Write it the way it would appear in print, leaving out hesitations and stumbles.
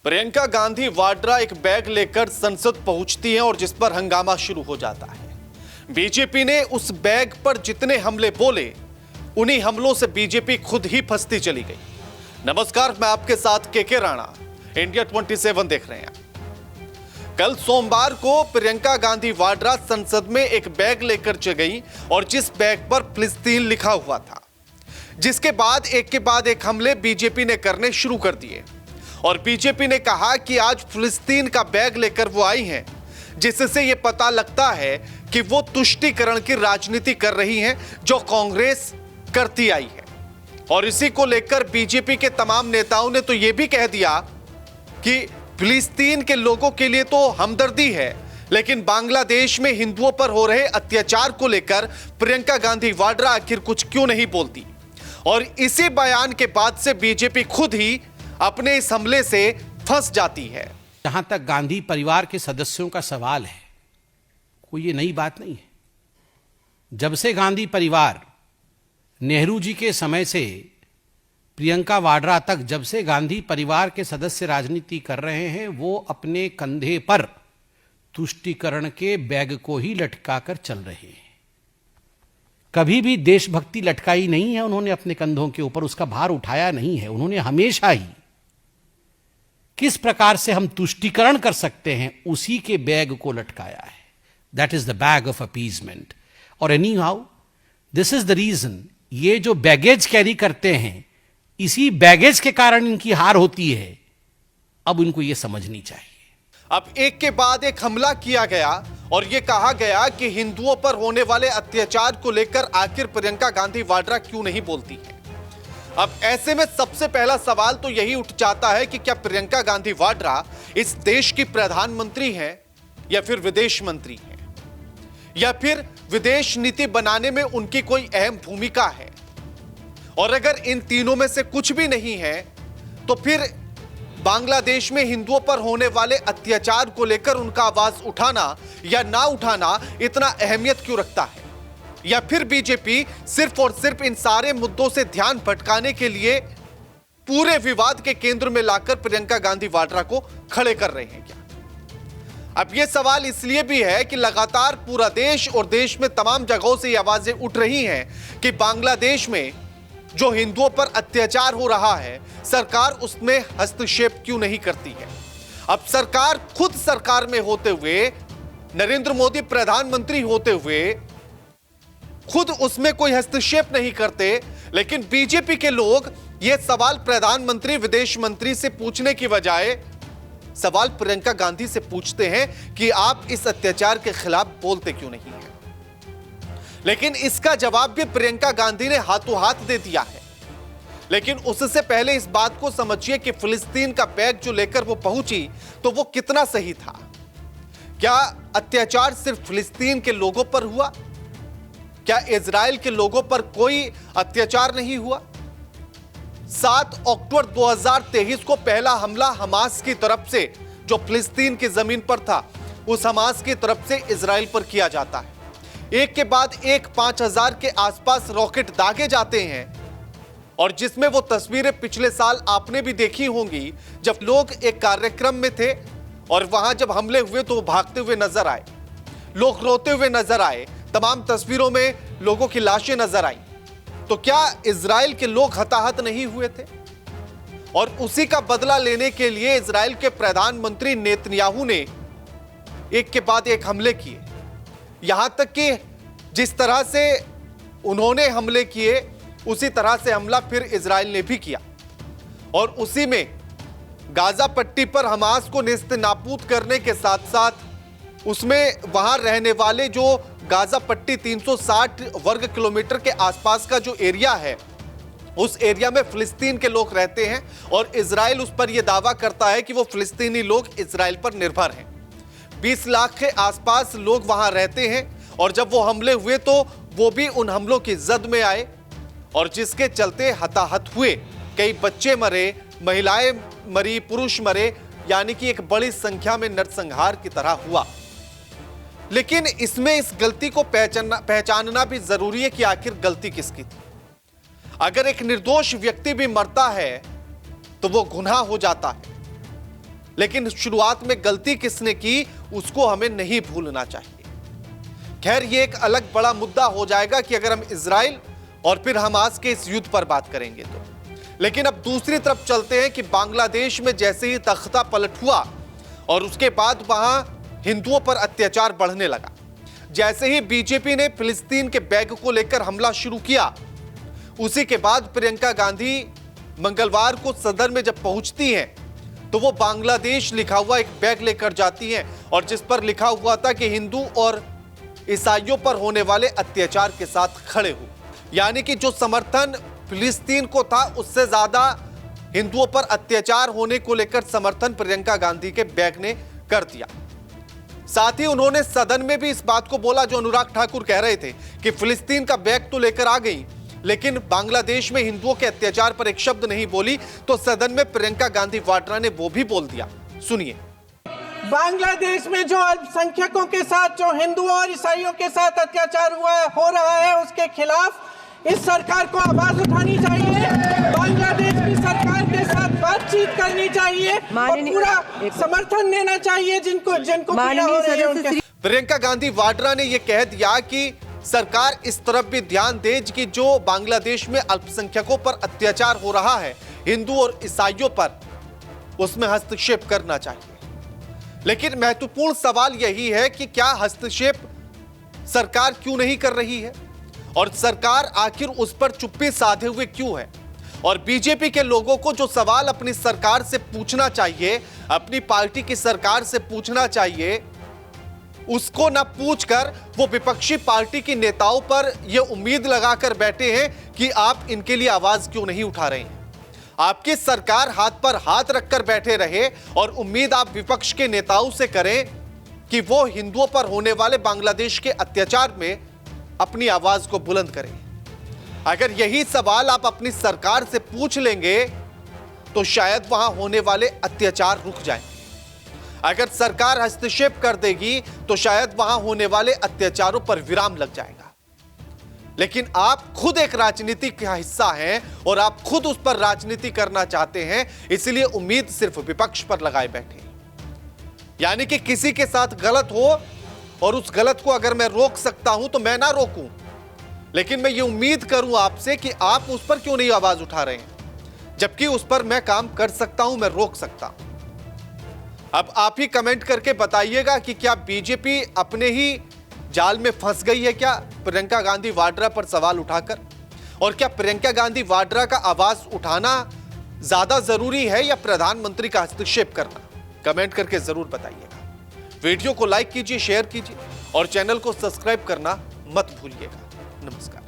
प्रियंका गांधी वाड्रा एक बैग लेकर संसद पहुंचती हैं और जिस पर हंगामा शुरू हो जाता है। बीजेपी ने उस बैग पर जितने हमले बोले, उन्हीं हमलों से बीजेपी खुद ही फंसती चली गई। नमस्कार, मैं आपके साथ के राणा, इंडिया 27 देख रहे हैं। कल सोमवार को प्रियंका गांधी वाड्रा संसद में एक बैग लेकर चली गई और जिस बैग पर फिलिस्तीन लिखा हुआ था, जिसके बाद एक हमले बीजेपी ने करने शुरू कर दिए और बीजेपी ने कहा कि आज फिलिस्तीन का बैग लेकर वो आई हैं, जिससे ये पता लगता है कि वो तुष्टीकरण की राजनीति कर रही हैं जो कांग्रेस करती आई है। और इसी को लेकर बीजेपी के तमाम नेताओं ने तो ये भी कह दिया कि फिलिस्तीन के लोगों के लिए तो हमदर्दी है, लेकिन बांग्लादेश में हिंदुओं पर हो रहे अत्याचार को लेकर प्रियंका गांधी वाड्रा आखिर कुछ क्यों नहीं बोलती। और इसी बयान के बाद से बीजेपी खुद ही अपने इस हमले से फंस जाती है। जहां तक गांधी परिवार के सदस्यों का सवाल है, कोई ये नई बात नहीं है। जब से गांधी परिवार नेहरू जी के समय से प्रियंका वाड्रा तक, जब से गांधी परिवार के सदस्य राजनीति कर रहे हैं, वो अपने कंधे पर तुष्टीकरण के बैग को ही लटकाकर चल रहे हैं। कभी भी देशभक्ति लटकाई नहीं है उन्होंने अपने कंधों के ऊपर, उसका भार उठाया नहीं है। उन्होंने हमेशा ही किस प्रकार से हम तुष्टीकरण कर सकते हैं, उसी के बैग को लटकाया है। That is the bag of appeasement. और anyhow this is the reason, ये जो बैगेज कैरी करते हैं, इसी बैगेज के कारण इनकी हार होती है। अब इनको यह समझनी चाहिए। अब एक के बाद एक हमला किया गया और यह कहा गया कि हिंदुओं पर होने वाले अत्याचार को लेकर आखिर प्रियंका गांधी वाड्रा क्यों नहीं बोलती है। अब ऐसे में सबसे पहला सवाल तो यही उठ जाता है कि क्या प्रियंका गांधी वाड्रा इस देश की प्रधानमंत्री हैं या फिर विदेश मंत्री हैं, या फिर विदेश नीति बनाने में उनकी कोई अहम भूमिका है। और अगर इन तीनों में से कुछ भी नहीं है, तो फिर बांग्लादेश में हिंदुओं पर होने वाले अत्याचार को लेकर उनका आवाज उठाना या ना उठाना इतना अहमियत क्यों रखता है। या फिर बीजेपी सिर्फ और सिर्फ इन सारे मुद्दों से ध्यान भटकाने के लिए पूरे विवाद के केंद्र में लाकर प्रियंका गांधी वाड्रा को खड़े कर रहे हैं क्या। अब यह सवाल इसलिए भी है कि लगातार पूरा देश और देश में तमाम जगहों से ये आवाजें उठ रही हैं कि बांग्लादेश में जो हिंदुओं पर अत्याचार हो रहा है, सरकार उसमें हस्तक्षेप क्यों नहीं करती है। अब सरकार खुद सरकार में होते हुए, नरेंद्र मोदी प्रधानमंत्री होते हुए खुद उसमें कोई हस्तक्षेप नहीं करते, लेकिन बीजेपी के लोग यह सवाल प्रधानमंत्री, विदेश मंत्री से पूछने की बजाय सवाल प्रियंका गांधी से पूछते हैं कि आप इस अत्याचार के खिलाफ बोलते क्यों नहीं हैं। लेकिन इसका जवाब भी प्रियंका गांधी ने हाथों हाथ दे दिया है। लेकिन उससे पहले इस बात को समझिए कि फिलिस्तीन का बैग जो लेकर वो पहुंची, तो वो कितना सही था। क्या अत्याचार सिर्फ फिलिस्तीन के लोगों पर हुआ? क्या इजराइल के लोगों पर कोई अत्याचार नहीं हुआ? 7 अक्टूबर 2023 को पहला हमला हमास की तरफ से, जो फिलिस्तीन की जमीन पर था, उस हमास की तरफ से इजराइल पर किया जाता है। एक के बाद एक 5000 के आसपास रॉकेट दागे जाते हैं, और जिसमें वो तस्वीरें पिछले साल आपने भी देखी होंगी, जब लोग एक कार्यक्रम में थे और वहां जब हमले हुए तो वो भागते हुए नजर आए, लोग रोते हुए नजर आए, तमाम तस्वीरों में लोगों की लाशें नजर आई। तो क्या इजराइल के लोग हताहत नहीं हुए थे? और उसी का बदला लेने के लिए इजराइल के प्रधानमंत्री नेतन्याहू ने एक के बाद एक हमले किए। यहां तक कि जिस तरह से उन्होंने हमले किए, उसी तरह से हमला फिर इजराइल ने भी किया। और उसी में गाजा पट्टी पर हमास को नेस्तनाबूद करने के साथ साथ उसमें वहां रहने वाले जो गाजा पट्टी 360 वर्ग किलोमीटर के आसपास का जो एरिया है, उस एरिया में फिलिस्तीन के लोग रहते हैं और इजराइल उस पर यह दावा करता है कि वो फिलिस्तीनी लोग इजराइल पर निर्भर हैं। 20 लाख के आसपास लोग वहां रहते हैं और जब वो हमले हुए तो वो भी उन हमलों की जद में आए और जिसके चलते हताहत हुए। कई बच्चे मरे, महिलाएं मरी, पुरुष मरे, यानी कि एक बड़ी संख्या में नरसंहार की तरह हुआ। लेकिन इसमें इस गलती को पहचानना भी जरूरी है कि आखिर गलती किसकी थी। अगर एक निर्दोष व्यक्ति भी मरता है तो वो गुनाह हो जाता है, लेकिन शुरुआत में गलती किसने की उसको हमें नहीं भूलना चाहिए। खैर, ये एक अलग बड़ा मुद्दा हो जाएगा कि अगर हम इजराइल और फिर हमास के इस युद्ध पर बात करेंगे तो। लेकिन अब दूसरी तरफ चलते हैं कि बांग्लादेश में जैसे ही तख्ता पलट हुआ और उसके बाद वहां हिंदुओं पर अत्याचार बढ़ने लगा, जैसे ही बीजेपी ने फिलिस्तीन के बैग को लेकर हमला शुरू किया, उसी के बाद प्रियंका गांधी मंगलवार को सदन में जब पहुंचती हैं तो वो बांग्लादेश लिखा हुआ एक बैग लेकर जाती हैं और जिस पर लिखा हुआ था कि हिंदू और ईसाइयों पर होने वाले अत्याचार के साथ खड़े हो। यानी कि जो समर्थन फिलिस्तीन को था उससे ज्यादा हिंदुओं पर अत्याचार होने को लेकर समर्थन प्रियंका गांधी के बैग ने कर दिया। साथ ही उन्होंने सदन में भी इस बात को बोला जो अनुराग ठाकुर कह रहे थे कि फिलिस्तीन का बैग तो लेकर आ गई, लेकिन बांग्लादेश में हिंदुओं के अत्याचार पर एक शब्द नहीं बोली। तो सदन में प्रियंका गांधी वाड्रा ने वो भी बोल दिया, सुनिए। बांग्लादेश में जो अल्पसंख्यकों के साथ, जो हिंदुओं और ईसाइयों के साथ अत्याचार हो रहा है, उसके खिलाफ इस सरकार को आवाज उठानी चाहिए। बांग्लादेश की सरकार के साथ बातचीत करनी चाहिए और पूरा समर्थन देना चाहिए जिनको पीड़ा हो रही है उनके। प्रियंका गांधी वाड्रा ने यह कह दिया कि सरकार इस तरफ भी ध्यान दे कि जो बांग्लादेश में अल्पसंख्यकों पर अत्याचार हो रहा है, हिंदू और ईसाइयों पर, उसमें हस्तक्षेप करना चाहिए। लेकिन महत्वपूर्ण सवाल यही है कि क्या हस्तक्षेप सरकार क्यों नहीं कर रही है और सरकार आखिर उस पर चुप्पी साधे हुए क्यों है। और बीजेपी के लोगों को जो सवाल अपनी सरकार से पूछना चाहिए, अपनी पार्टी की सरकार से पूछना चाहिए, उसको न पूछकर वो विपक्षी पार्टी की नेताओं पर यह उम्मीद लगाकर बैठे हैं कि आप इनके लिए आवाज क्यों नहीं उठा रहे हैं। आपकी सरकार हाथ पर हाथ रखकर बैठे रहे और उम्मीद आप विपक्ष के नेताओं से करें कि वो हिंदुओं पर होने वाले बांग्लादेश के अत्याचार में अपनी आवाज को बुलंद करें। अगर यही सवाल आप अपनी सरकार से पूछ लेंगे तो शायद वहां होने वाले अत्याचार रुक जाएंगे। अगर सरकार हस्तक्षेप कर देगी तो शायद वहां होने वाले अत्याचारों पर विराम लग जाएगा। लेकिन आप खुद एक राजनीति का हिस्सा हैं और आप खुद उस पर राजनीति करना चाहते हैं, इसलिए उम्मीद सिर्फ विपक्ष पर लगाए बैठे। यानी कि किसी के साथ गलत हो और उस गलत को अगर मैं रोक सकता हूं तो मैं ना रोकूं, लेकिन मैं ये उम्मीद करूं आपसे कि आप उस पर क्यों नहीं आवाज उठा रहे हैं, जबकि उस पर मैं काम कर सकता हूं, मैं रोक सकता हूं। अब आप ही कमेंट करके बताइएगा कि क्या बीजेपी अपने ही जाल में फंस गई है क्या प्रियंका गांधी वाड्रा पर सवाल उठाकर, और क्या प्रियंका गांधी वाड्रा का आवाज उठाना ज्यादा जरूरी है या प्रधानमंत्री का हस्तक्षेप करना। कमेंट करके जरूर बताइएगा। वीडियो को लाइक कीजिए, शेयर कीजिए और चैनल को सब्सक्राइब करना मत भूलिएगा। नमस्कार।